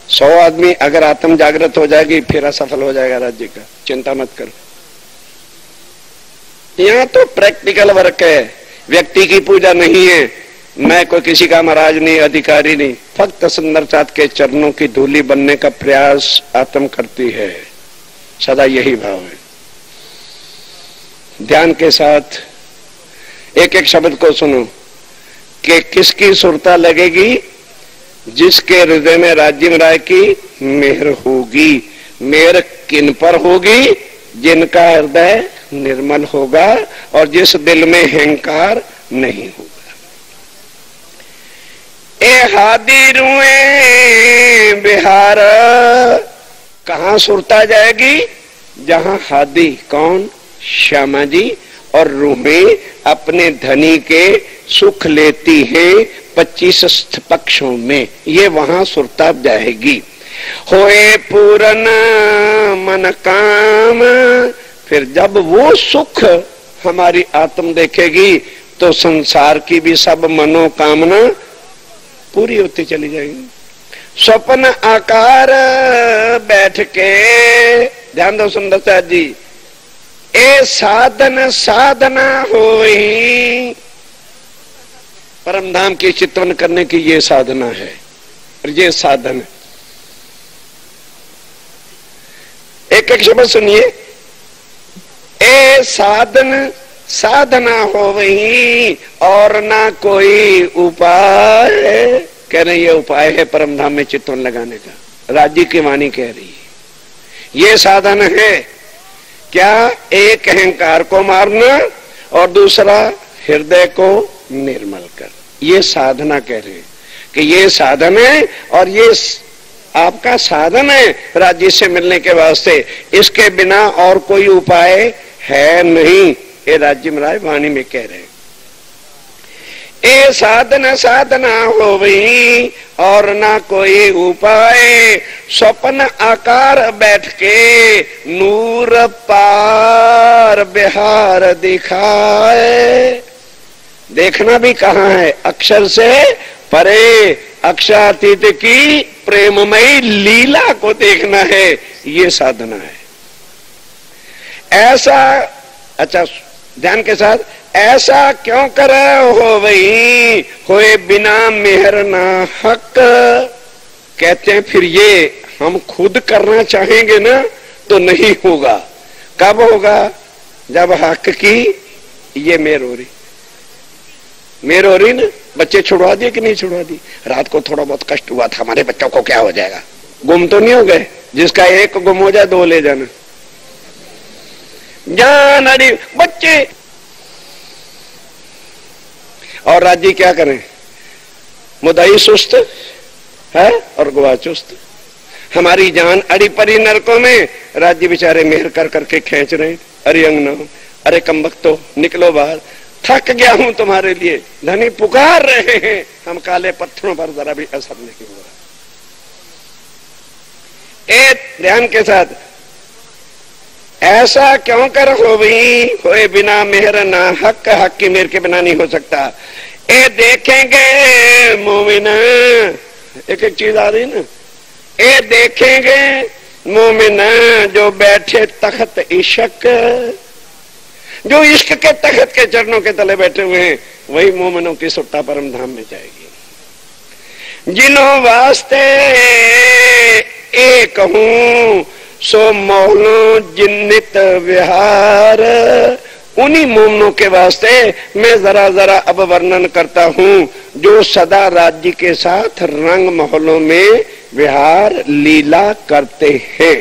100 आदमी अगर आत्म जागृत हो जाएगी फिर असफल हो जाएगा राज्य का, चिंता मत करो। यहाँ तो प्रैक्टिकल वर्क है, व्यक्ति की पूजा नहीं है, मैं कोई किसी का महाराज नहीं, अधिकारी नहीं, फक्त सुंदर चाँद के चरणों की धूली बनने का प्रयास आत्म करती है, सदा यही भाव है। ध्यान के साथ एक एक शब्द को सुनो कि किसकी सुरता लगेगी, जिसके हृदय में राज्य महाराज की मेहर होगी। मेहर किन पर होगी? जिनका हृदय निर्मल होगा और जिस दिल में अहंकार नहीं होगा। ए हादी रुए बिहार, कहां सुरता जाएगी? जहां हादी कौन? श्यामा जी और रूहें अपने धनी के सुख लेती हैं 25 पक्षों में, ये वहां सुरता जाएगी। होए पूरन मन काम, फिर जब वो सुख हमारी आत्म देखेगी तो संसार की भी सब मनोकामना पूरी होती चली जाएगी। स्वप्न आकार बैठ के, ध्यान दो सुंदर साहब जी, ए साधन साधना होई, परम धाम की चिंतन करने की ये साधना है, और ये साधन है। एक एक शब्द सुनिए, ए साधन साधना हो वही और ना कोई उपाय। कह रहे ये उपाय है परम धाम में चित्तवन लगाने का, राज्य की वाणी कह रही है। ये साधन है क्या? एक अहंकार को मारना और दूसरा हृदय को निर्मल कर, ये साधना कह रहे हैं कि ये साधन है, और ये आपका साधन है राज्य से मिलने के वास्ते, इसके बिना और कोई उपाय है नहीं, ये राज्य महाराज वाणी में कह रहे हैं। ए साधन साधना हो वही और ना कोई उपाय, स्वप्न आकार बैठ के नूर पार बिहार दिखाए। देखना भी कहाँ है? अक्षर से परे, अक्षरातीत की प्रेममयी लीला को देखना है, ये साधना है। ऐसा, अच्छा ध्यान के साथ, ऐसा क्यों करे हो वही होए बिना मेहर ना हक। कहते हैं फिर ये हम खुद करना चाहेंगे ना तो नहीं होगा। कब होगा? जब हक की ये मेहर हो रही, मेहर हो रही ना। बच्चे छुड़वा दिए कि नहीं छुड़वा दी? रात को थोड़ा बहुत कष्ट हुआ था, हमारे बच्चों को क्या हो जाएगा? गुम तो नहीं हो गए? जिसका एक गुम हो जाए 2 ले जाना। जान अरे बच्चे, और राज्य क्या करें? मुदाई सुस्त है और गवाह चुस्त। हमारी जान अड़ी परी नरकों में, राज्य बेचारे मेहर कर करके खींच रहे हैं। अरे अंगना, अरे कमबख्तो निकलो बाहर, थक गया हूं तुम्हारे लिए। धनी पुकार रहे हैं, हम काले पत्थरों पर जरा भी असर नहीं हो रहा। एक ध्यान के साथ, ऐसा क्यों कर हो भी होए बिना मेहर ना हक, हक की मेहर के बिना नहीं हो सकता। ए देखेंगे मोमिन, एक एक चीज आ रही ना, ए देखेंगे मोमिन जो बैठे तख्त इश्क, जो इश्क के तख्त के चरणों के तले बैठे हुए हैं, वही मोमिनों की सुट्टा परम धाम में जाएगी। जिन्हों वास्ते एक हूं सो मोहनो जिन्नित विहार, उन्हीं मोमनों के वास्ते मैं जरा जरा अब वर्णन करता हूं जो सदा राज्य के साथ रंग महलों में विहार लीला करते हैं।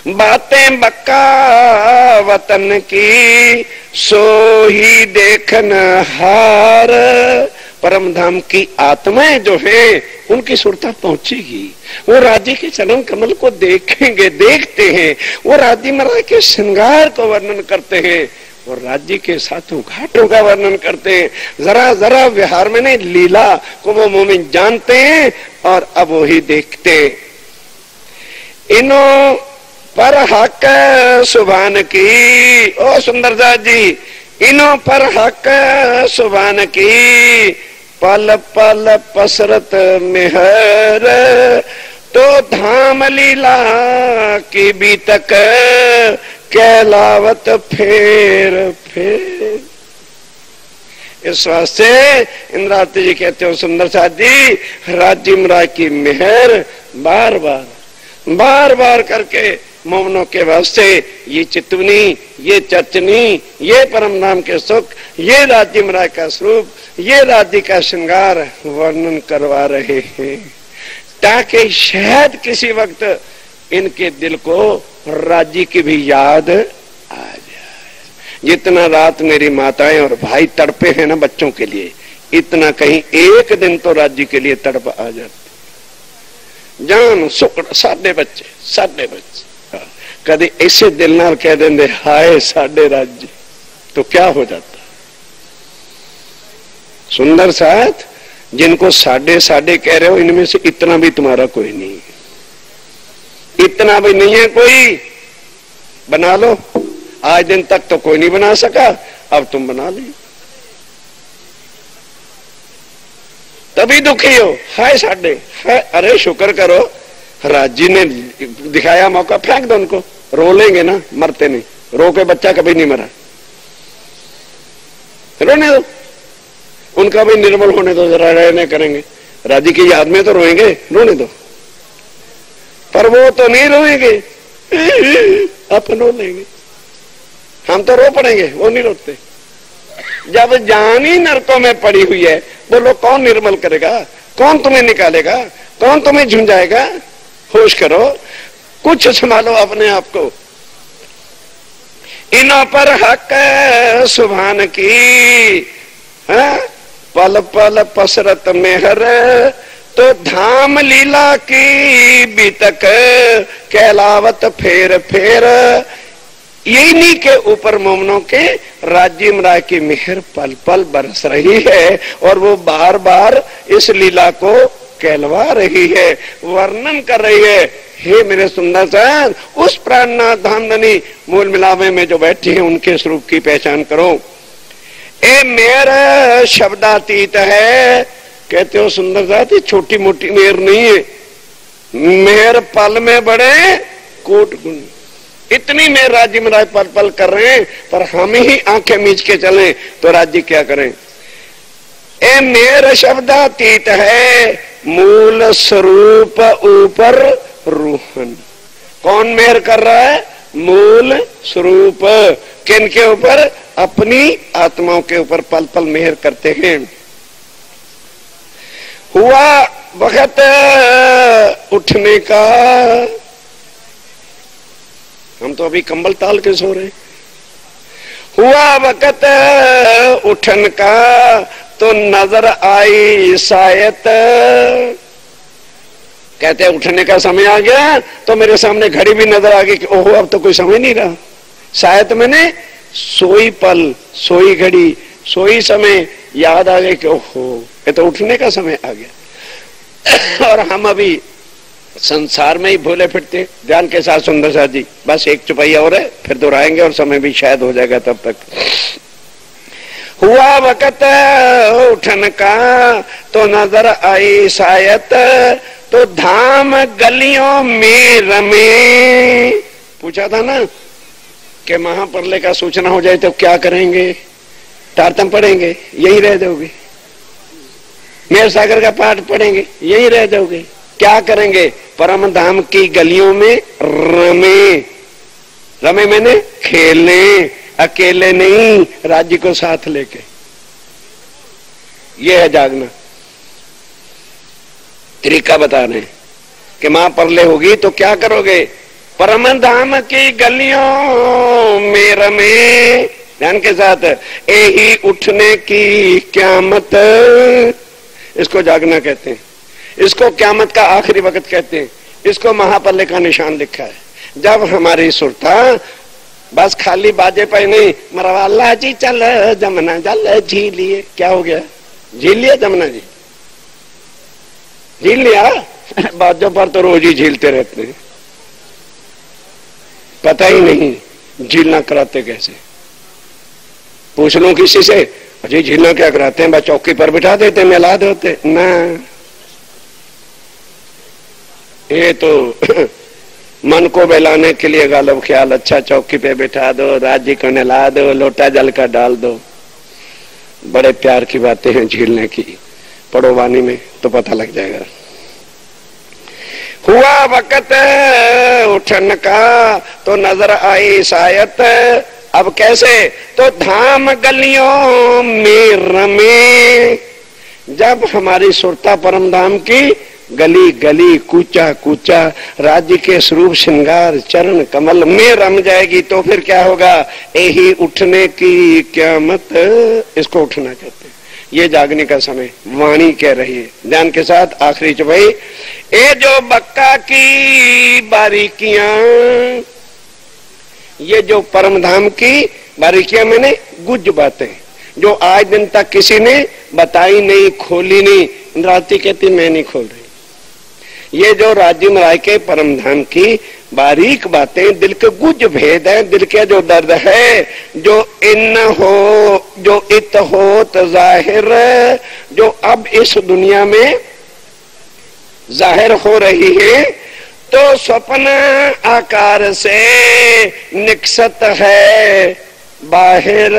बातें बक्का वतन की सो ही देखन हार, परम धाम की आत्माएं जो हैं उनकी सुरता पहुंचेगी। वो राज्य के चरण कमल को देखेंगे, देखते हैं, वो राज्य महाराज के श्रृंगार को वर्णन करते हैं, और राज्य के सातों घाटों का वर्णन करते हैं। जरा जरा विहार में नहीं, लीला को वो मोमिन जानते हैं और अब वही देखते हैं। इनो पर हक सुभान की, ओ सुंदरदास जी, इनो पर हक सुभान की, पल पल पसरत मेहर, तो धाम लीला की बीतक कहलावत फेर फेर। इस वास्ते इंद्रावती जी कहते हो सुंदर साथ जी, राज्य की मेहर बार बार बार बार करके मोमनों के वास्ते ये चितवनी, ये चर्चनी, ये परम नाम के सुख, ये राज्य राय का स्वरूप, ये राज्य का श्रृंगार वर्णन करवा रहे हैं, ताकि शायद किसी वक्त इनके दिल को राज्य की भी याद आ जाए। जितना रात मेरी माताएं और भाई तड़पे हैं ना बच्चों के लिए, इतना कहीं एक दिन तो राज्य के लिए तड़प आ जाती। जान सुकड़ साडे बच्चे कभी ऐसे दिल नाल कह देंगे हाय साडे राज्य, तो क्या हो जाता। सुंदर साथ जिनको साडे साडे कह रहे हो, इनमें से इतना भी तुम्हारा कोई नहीं, इतना भी नहीं है कोई। बना लो, आज दिन तक तो कोई नहीं बना सका, अब तुम बना लो। तभी दुखी हो, हाय साडे है। अरे शुक्र करो, राज्य ने दिखाया मौका, फेंक दो उनको, रो लेंगे ना, मरते नहीं। रो के बच्चा कभी नहीं मरा, रोने दो, उनका भी निर्मल होने दो, जरा रहने करेंगे, राज्य की याद में तो रोएंगे, रोने दो। पर वो तो नहीं रोएंगे, अपन रो लेंगे, हम तो रो पड़ेंगे, वो नहीं रोते। जब जान ही नरकों में पड़ी हुई है, बोलो कौन निर्मल करेगा, कौन तुम्हें निकालेगा, कौन तुम्हें झुंझाएगा। होश करो, कुछ संभालो अपने आप को। इनो पर हक सुभान की, है? पल पल पसरत मेहर, तो धाम लीला की बीतक कहलावत फेर फेर। यही के ऊपर मोमनों के राज्य राय की मेहर पल पल बरस रही है, और वो बार बार इस लीला को कहलवा रही है, वर्णन कर रही है। हे मेरे सुंदर सा, उस प्राणनाथ धामधनी मूल मिलावे में जो बैठी है, उनके स्वरूप की पहचान करो। ए मेर शब्दातीत है, कहते हो सुंदर सा, छोटी मोटी मेहर नहीं है, मेहर पल में बड़े कोट गुण। इतनी मेहर राज्य में राय पल पल कर रहे हैं, पर हम ही आंखें मीच के चलें तो राज्य क्या करें। ए मेर शब्दातीत है, मूल स्वरूप ऊपर रूहन। कौन मेहर कर रहा है? मूल स्वरूप। किन के ऊपर? अपनी आत्माओं के ऊपर पल पल मेहर करते हैं। हुआ वक्त उठने का, हम तो अभी कंबल ताल के सो रहे। हुआ वक्त उठन का, तो नजर आई शायद, कहते हैं उठने का समय आ गया, तो मेरे सामने घड़ी भी नजर आ गई कि ओहो अब तो कोई समय नहीं रहा। शायद मैंने सोई पल, सोई घड़ी, सोई समय याद आ गई कि ओहो ये तो उठने का समय आ गया। और हम अभी संसार में ही भूले फिरते। ध्यान के साथ सुंदर साथ जी, बस एक चुपैया और है, फिर दोहराएंगे और समय भी शायद हो जाएगा तब तक। हुआ वक्त उठन का, तो नजर आई शायद, तो धाम गलियों में रमे। पूछा था ना कि महाप्रलय का सूचना हो जाए तो क्या करेंगे? तारतम पढ़ेंगे, यही रह जाओगे। मेर सागर का पाठ पढ़ेंगे, यही रह जाओगे। क्या करेंगे? परम धाम की गलियों में रमे। रमे मैंने खेलने, अकेले नहीं, राज्य को साथ लेके। ये है जागना। तरीका बता रहे हैं कि महाप्रलय होगी तो क्या करोगे? परम धाम की गलियों में रमे। ध्यान के साथ, यही उठने की क़यामत, इसको जागना कहते हैं। इसको क़यामत का आखिरी वक्त कहते हैं। इसको महाप्रलय का निशान लिखा है। जब हमारी सुरता बस खाली बाजे पे नहीं, मरवाला जी चल जमुना जल झीलिए। क्या हो गया? झील लिया जमुना जी, झील लिया। बाजों पर तो रोज ही झीलते रहते हैं, पता ही नहीं झीलना कराते कैसे। पूछ लूं किसी से, अजय झीलना क्या कराते हैं? बस चौकी पर बिठा देते, मिला देते ना। ये तो मन को बहलाने के लिए गालब ख्याल, अच्छा चौकी पे बिठा दो, राज्य को नहला दो, लोटा जल का डाल दो। बड़े प्यार की बातें हैं झीलने की, पढ़ो वाणी में तो पता लग जाएगा। हुआ वक्त उठन का तो नजर आई शायद, अब कैसे? तो धाम गलियों में रमे, जब हमारी सुरता परम धाम की गली गली कूचा कूचा राज्य के स्वरूप श्रृंगार चरण कमल में रम जाएगी, तो फिर क्या होगा? यही उठने की क़यामत, इसको उठना कहते हैं। ये जागने का समय वाणी कह रही है। ध्यान के साथ आखिरी चौपाई, ये जो बक्का की बारीकियां, ये जो परम धाम की बारीकियां मैंने गुज बातें जो आज दिन तक किसी ने बताई नहीं, खोली नहीं। इंद्रावती कहती मैं नहीं खोल रही। ये जो राज्य में राय के परम धाम की बारीक बातें, दिल के गुज भेद है, दिल के जो दर्द है, जो इन हो जो इत हो तो जाहिर, जो अब इस दुनिया में जाहिर हो रही है, तो स्वप्न आकार से निकसत है बाहर,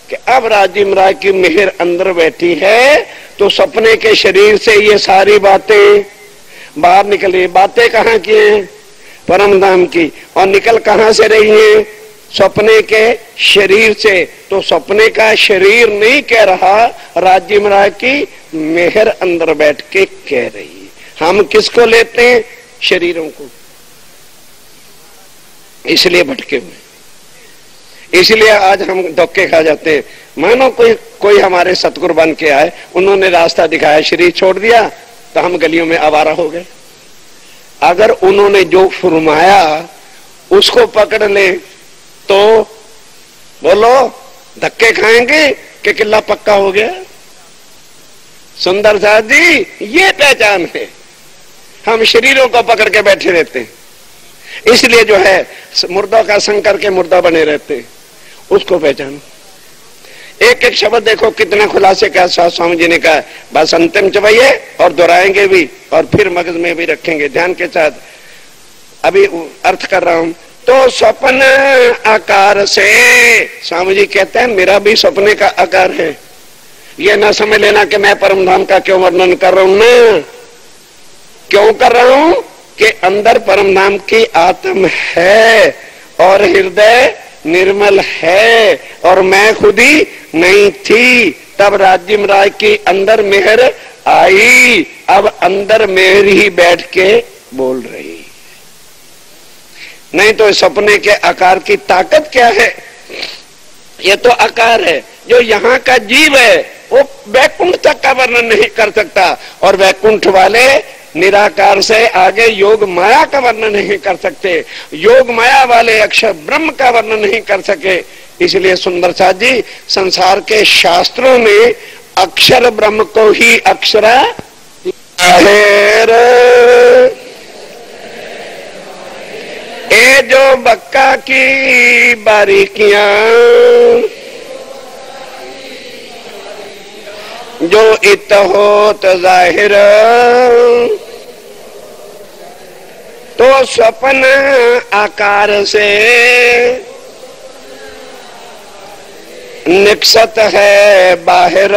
कि अब राजिम राय की मेहर अंदर बैठी है, तो सपने के शरीर से ये सारी बातें बाहर निकली। बातें कहाँ की हैं? परम धाम की। और निकल कहाँ से रही हैं? सपने के शरीर से। तो सपने का शरीर नहीं कह रहा, राजिम राय की मेहर अंदर बैठ के कह रही है। हम किसको लेते हैं? शरीरों को। इसलिए भटके हुए, इसलिए आज हम धोखे खा जाते हैं। मानो कोई हमारे सतगुरु बन के आए, उन्होंने रास्ता दिखाया, शरीर छोड़ दिया, तो हम गलियों में आवारा हो गए। अगर उन्होंने जो फरमाया उसको पकड़ ले तो बोलो धक्के खाएंगे कि किला पक्का हो गया। सुंदर साहब जी, ये पहचान है। हम शरीरों को पकड़ के बैठे रहते हैं, इसलिए जो है मुर्दों का संग करके मुर्दा बने रहते हैं। उसको पहचानो। एक एक शब्द देखो कितने खुलासे का स्वामी जी ने कहा। बस अंतिम चबाइए और दोहराएंगे भी और फिर मगज में भी रखेंगे। ध्यान के साथ अभी अर्थ कर रहा हूं। तो स्वप्न आकार से, स्वामी जी कहते हैं मेरा भी सपने का आकार है। ये ना समझ लेना कि मैं परम धाम का क्यों वर्णन कर रहा हूं। ना क्यों कर रहा हूं कि अंदर परम धाम की आत्म है और हृदय निर्मल है, और मैं खुद ही नहीं थी, तब राजिम राय की अंदर मेहर आई। अब अंदर मेहर ही बैठ के बोल रही। नहीं तो सपने के आकार की ताकत क्या है? ये तो आकार है। जो यहाँ का जीव है वो वैकुंठ तक का वर्णन नहीं कर सकता, और वैकुंठ वाले निराकार से आगे योग माया का वर्णन नहीं कर सकते। योग माया वाले अक्षर ब्रह्म का वर्णन नहीं कर सके। इसलिए सुंदर साथ जी, संसार के शास्त्रों में अक्षर ब्रह्म को ही अक्षरा ए जो बक्का की बारीकियां, जो इत हो तो जाहिर, तो स्वप्न आकार से निकसत है बाहर,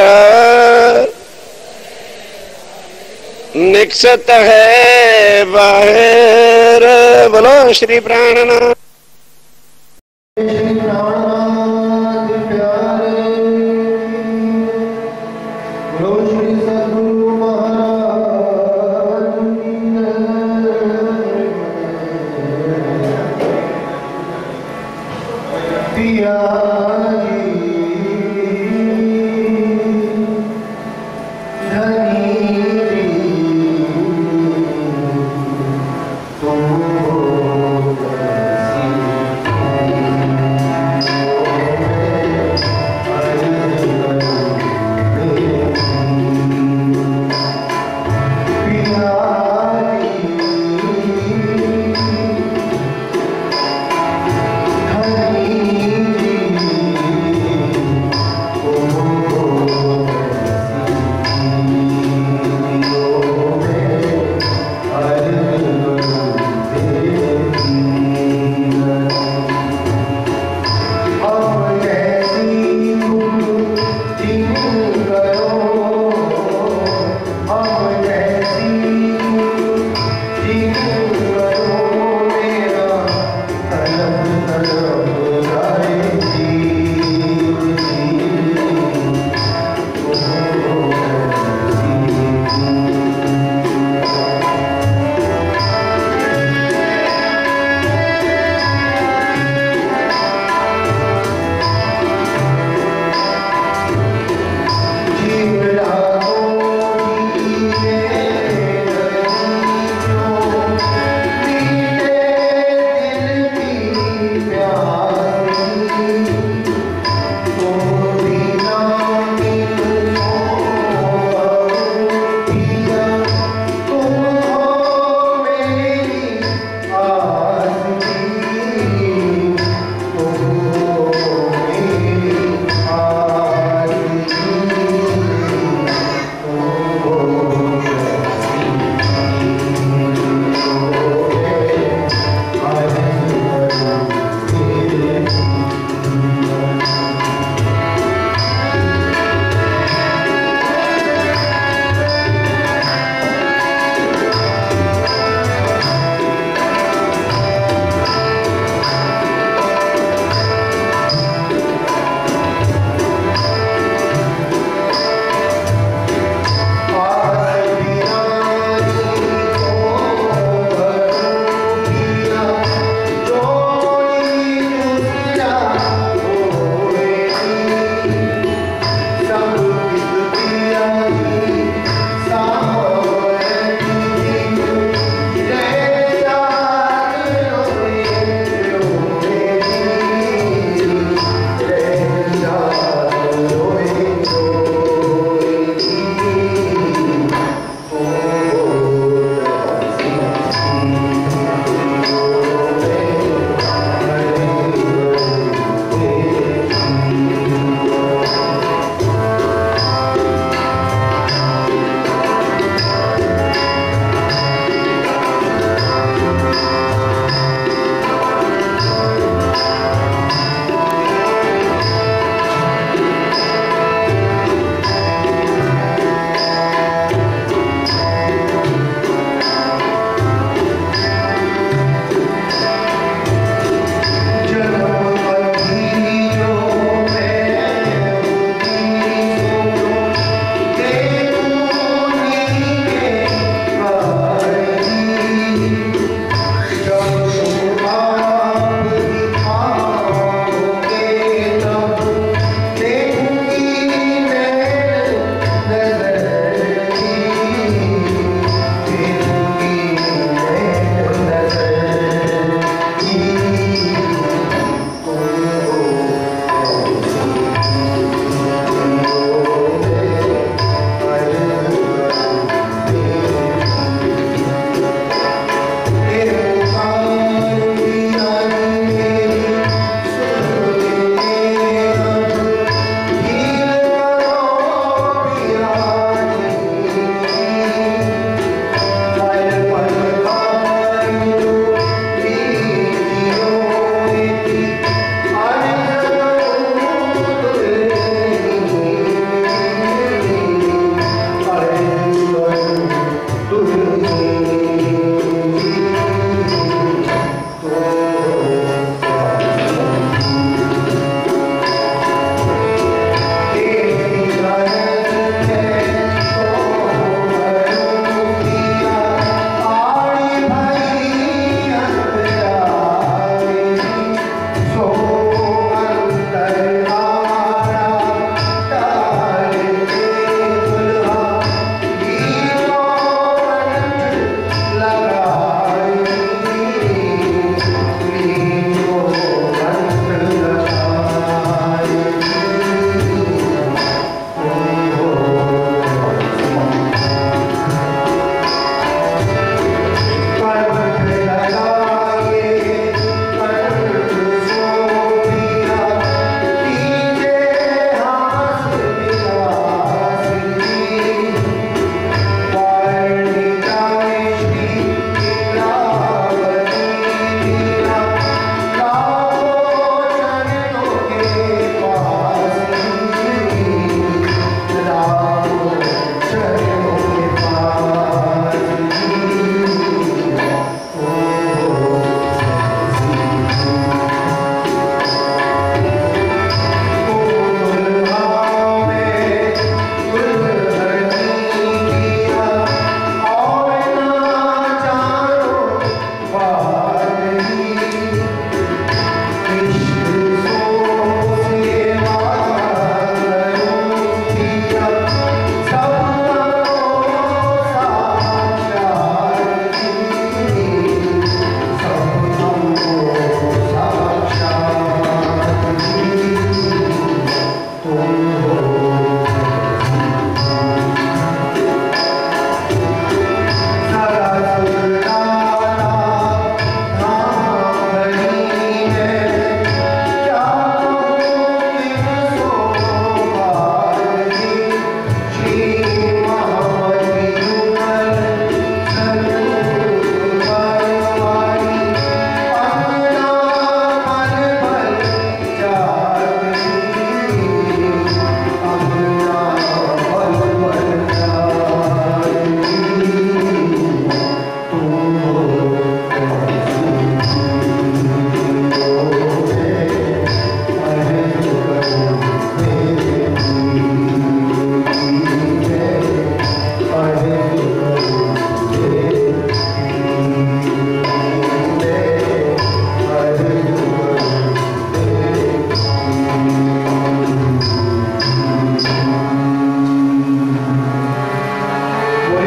निकसत है बाहर। बोलो श्री प्राणनाथ।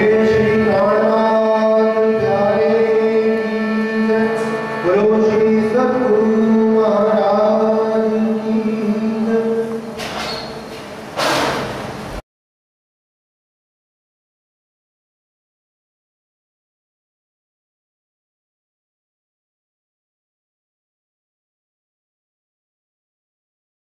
श्री